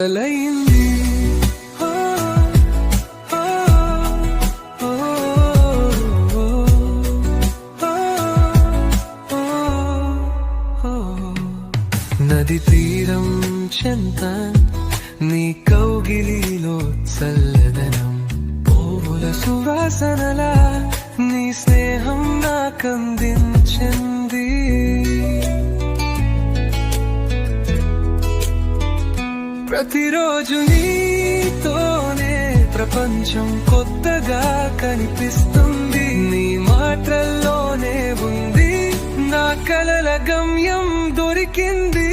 లయింది నది తీరం చెంత నీ కౌగిలిలో చల్లదనం పువ్వుల సువాసనలా నీ స్నేహం నాకందించింది ప్రతిరోజు నీతోనే ప్రపంచం కొత్తగా కనిపిస్తుంది నీ మాటల్లోనే ఉంది నా కలల గమ్యం దొరికింది